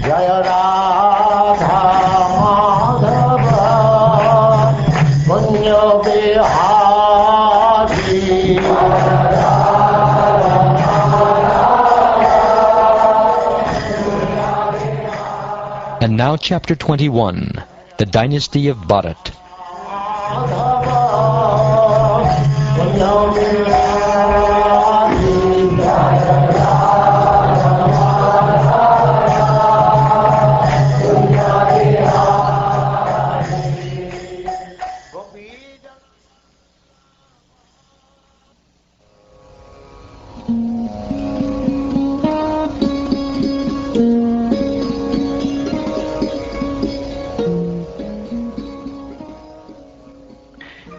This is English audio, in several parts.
Jaya Radha Madhava Punya Bihari. And now chapter 21, the dynasty of Bharat.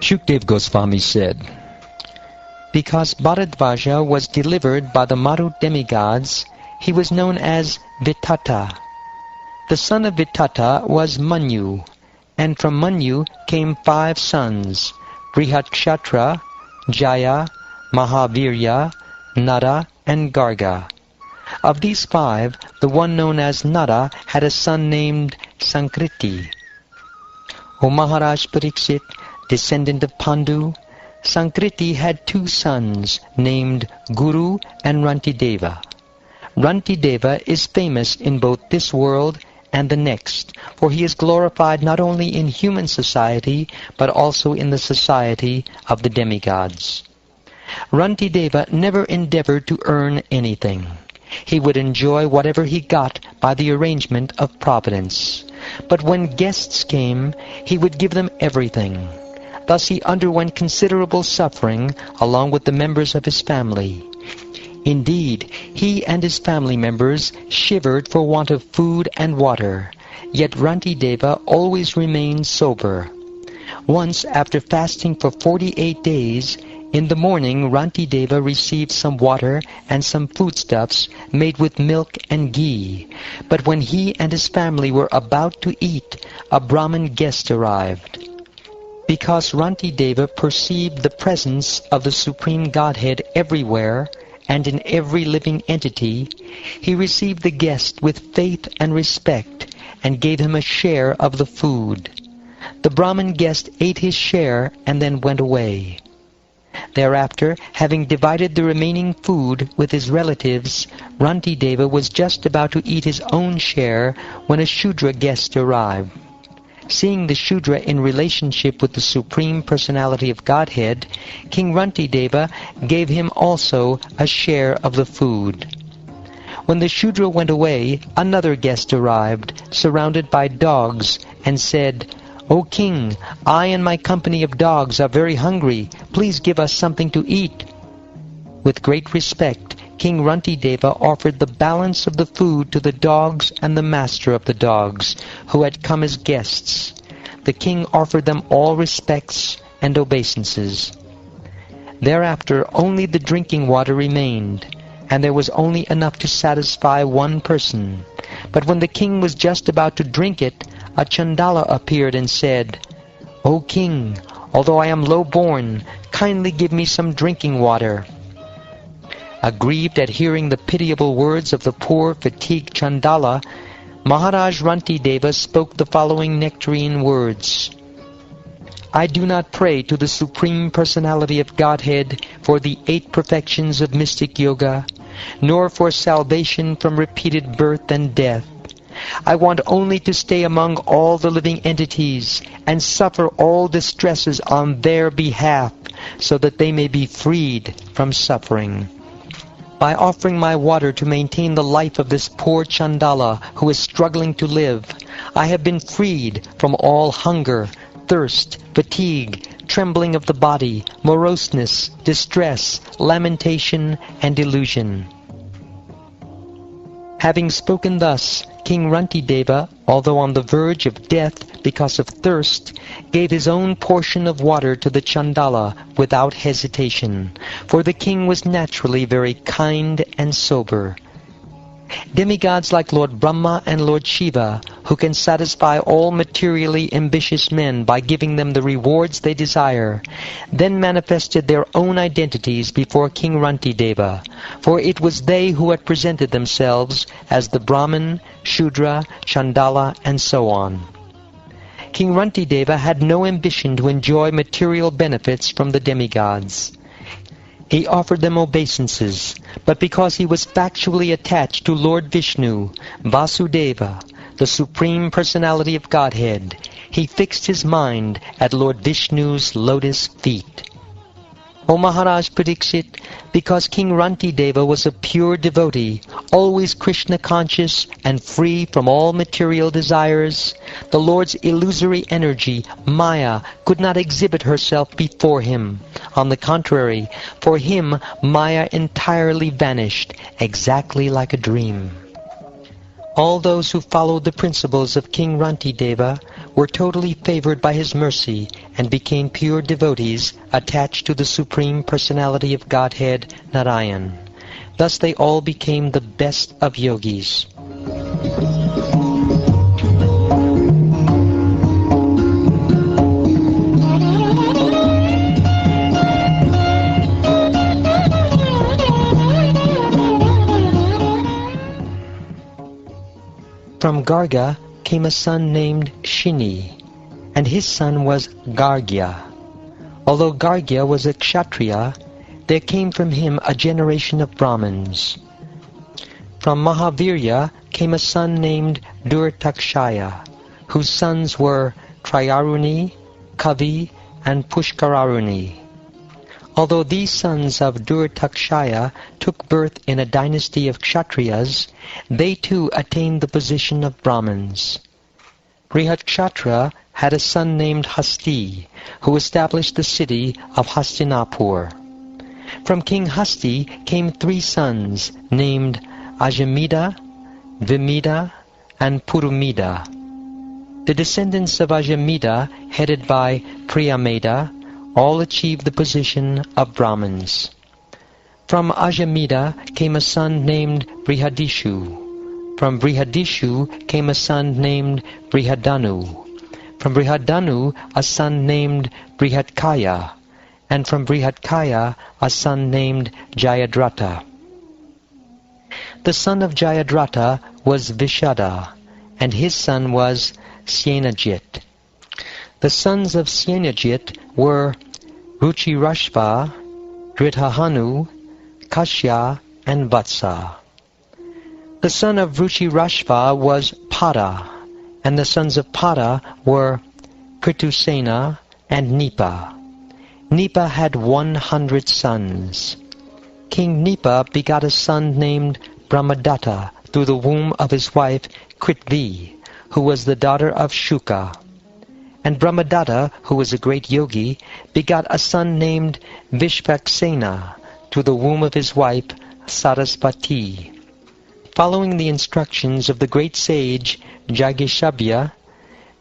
Shukdev Goswami said, because Bharadvaja was delivered by the Maru demigods, he was known as Vitata. The son of Vitata was Manu, and from Manu came 5 sons, Brihatkshatra, Jaya, Mahavirya, Nara, and Garga. Of these 5, the one known as Nara had a son named Sankriti. O Maharaj Pariksit, descendant of Pandu, Sankriti had 2 sons named Guru and Rantideva. Rantideva is famous in both this world and the next, for he is glorified not only in human society, but also in the society of the demigods. Rantideva never endeavored to earn anything. He would enjoy whatever he got by the arrangement of Providence. But when guests came, he would give them everything. Thus he underwent considerable suffering along with the members of his family. Indeed, he and his family members shivered for want of food and water, yet Rantideva always remained sober. Once, after fasting for 48 days, in the morning Rantideva received some water and some foodstuffs made with milk and ghee. But when he and his family were about to eat, a Brahmin guest arrived. Because Rantideva perceived the presence of the Supreme Godhead everywhere and in every living entity, he received the guest with faith and respect and gave him a share of the food. The Brahmin guest ate his share and then went away. Thereafter, having divided the remaining food with his relatives, Rantideva was just about to eat his own share when a Shudra guest arrived. Seeing the Shudra in relationship with the Supreme Personality of Godhead, King Rantideva gave him also a share of the food. When the Shudra went away, another guest arrived, surrounded by dogs, and said, "O king, I and my company of dogs are very hungry. Please give us something to eat." With great respect, King Rantideva offered the balance of the food to the dogs and the master of the dogs, who had come as guests. The king offered them all respects and obeisances. Thereafter only the drinking water remained, and there was only enough to satisfy one person. But when the king was just about to drink it, a Chandala appeared and said, "O king, although I am low-born, kindly give me some drinking water." Aggrieved at hearing the pitiable words of the poor, fatigued Chandala, Maharaj Rantideva spoke the following nectarine words. "I do not pray to the Supreme Personality of Godhead for the 8 perfections of mystic yoga, nor for salvation from repeated birth and death. I want only to stay among all the living entities and suffer all distresses on their behalf, so that they may be freed from suffering. By offering my water to maintain the life of this poor Chandala who is struggling to live, I have been freed from all hunger, thirst, fatigue, trembling of the body, moroseness, distress, lamentation, and delusion." Having spoken thus, King Rantideva, although on the verge of death because of thirst, gave his own portion of water to the Chandala without hesitation, for the king was naturally very kind and sober. Demigods like Lord Brahma and Lord Shiva, who can satisfy all materially ambitious men by giving them the rewards they desire, then manifested their own identities before King Rantideva, for it was they who had presented themselves as the Brahmin, Shudra, Chandala, and so on. King Rantideva had no ambition to enjoy material benefits from the demigods. He offered them obeisances, but because he was factually attached to Lord Vishnu, Vasudeva, the Supreme Personality of Godhead, he fixed his mind at Lord Vishnu's lotus feet. O Maharaj Pariksit, because King Rantideva was a pure devotee, always Krishna-conscious and free from all material desires, the Lord's illusory energy, Maya, could not exhibit herself before him. On the contrary, for him Maya entirely vanished, exactly like a dream. All those who followed the principles of King Rantideva were totally favored by his mercy and became pure devotees attached to the Supreme Personality of Godhead, Narayan. Thus they all became the best of yogis. From Garga came a son named Shini, and his son was Gargya. Although Gargya was a Kshatriya, there came from him a generation of Brahmins. From Mahavirya came a son named Durtakshaya, whose sons were Trayaruni, Kavi, and Pushkararuni. Although these sons of Durtakshaya took birth in a dynasty of Kshatriyas, they too attained the position of Brahmins. Brihatkshatra had a son named Hasti, who established the city of Hastinapur. From King Hasti came 3 sons named Ajamida, Vimida, and Purumida. The descendants of Ajamida, headed by Priyameda, all achieved the position of Brahmins. From Ajamida came a son named Brihadishu. From Brihadishu came a son named Brihadanu. From Brihadanu a son named Brihatkaya, and from Brihatkaya a son named Jayadratha. The son of Jayadratha was Vishada, and his son was Syenajit. The sons of Syenajit were Ruchirashva, Dridhahanu, Kashya, and Vatsa. The son of Ruchirashva was Pada, and the sons of Pada were Kritusena and Nipa. Nipa had 100 sons. King Nipa begot a son named Brahmadatta through the womb of his wife Kritvi, who was the daughter of Shuka. And Brahmadatta, who was a great yogi, begot a son named Vishvaksena through the womb of his wife Sarasvati. Following the instructions of the great sage Jagishabhya,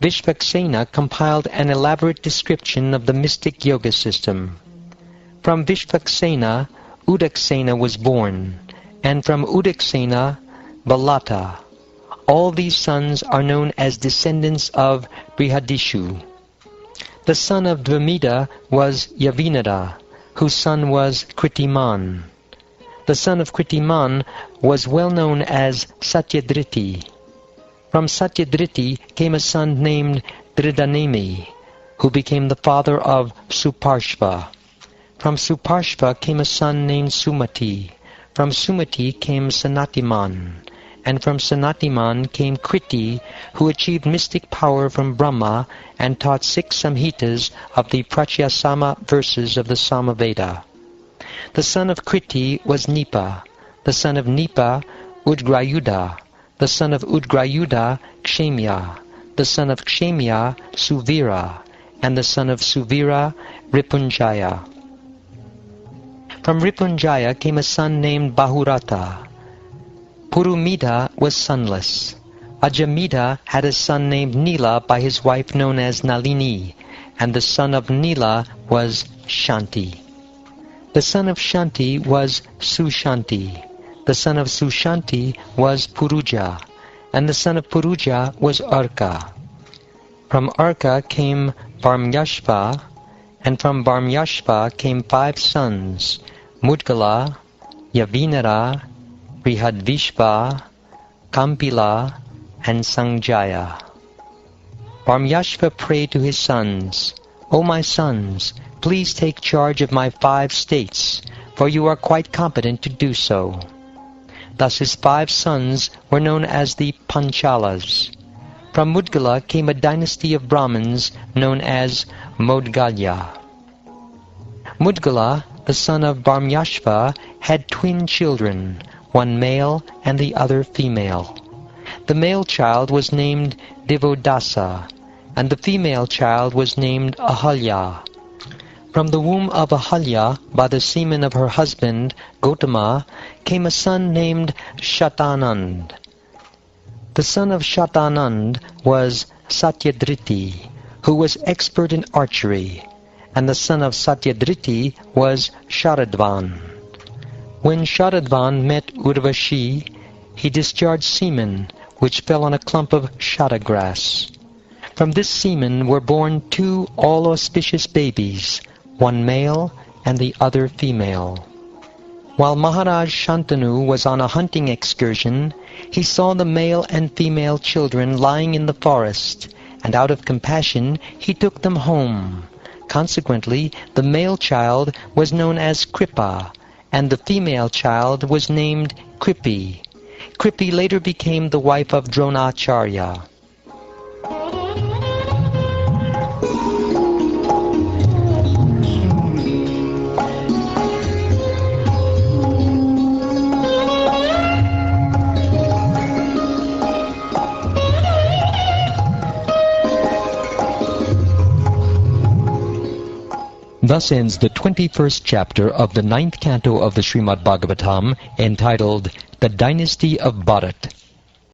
Vishvaksena compiled an elaborate description of the mystic yoga system. From Vishvaksena, Udaksena was born, and from Udaksena, Balata. All these sons are known as descendants of Brihadishu. The son of Dvamida was Yavinada, whose son was Kritiman. The son of Kritiman was well known as Satyadriti. From Satyadriti came a son named Dridanemi, who became the father of Suparshva. From Suparshva came a son named Sumati. From Sumati came Sanatiman. And from Sanatiman came Kriti, who achieved mystic power from Brahma and taught 6 samhitas of the Pratyasama verses of the Samaveda. The son of Kriti was Nipa, the son of Nipa, Udgrayuda, the son of Udgrayuda, Kshemya, the son of Kshemya, Suvira, and the son of Suvira, Ripunjaya. From Ripunjaya came a son named Bahurata. Purumida was sonless. Ajamida had a son named Nila by his wife known as Nalini, and the son of Nila was Shanti. The son of Shanti was Sushanti. The son of Sushanti was Puruja, and the son of Puruja was Arka. From Arka came Varmyashva, and from Varmyashva came 5 sons, Mudgala, Yavinara, Brihadvishva, Kampila, and Sanjaya. Varmyashva prayed to his sons, "O my sons, please take charge of my 5 states, for you are quite competent to do so." Thus his 5 sons were known as the Panchalas. From Mudgala came a dynasty of Brahmins known as Modgalya. Mudgala, the son of Varmyashva, had twin children, one male and the other female. The male child was named Devodasa, and the female child was named Ahalya. From the womb of Ahalya, by the semen of her husband, Gotama, came a son named Shatanand. The son of Shatanand was Satyadriti, who was expert in archery, and the son of Satyadriti was Sharadvan. When Sharadvan met Urvashi, he discharged semen, which fell on a clump of shata grass. From this semen were born 2 all-auspicious babies, one male and the other female. While Maharaj Shantanu was on a hunting excursion, he saw the male and female children lying in the forest, and out of compassion he took them home. Consequently, the male child was known as Kripa, and the female child was named Kripi. Kripi later became the wife of Dronacharya. Thus ends the 21st chapter of the 9th canto of the Srimad Bhagavatam, entitled The Dynasty of Bharat.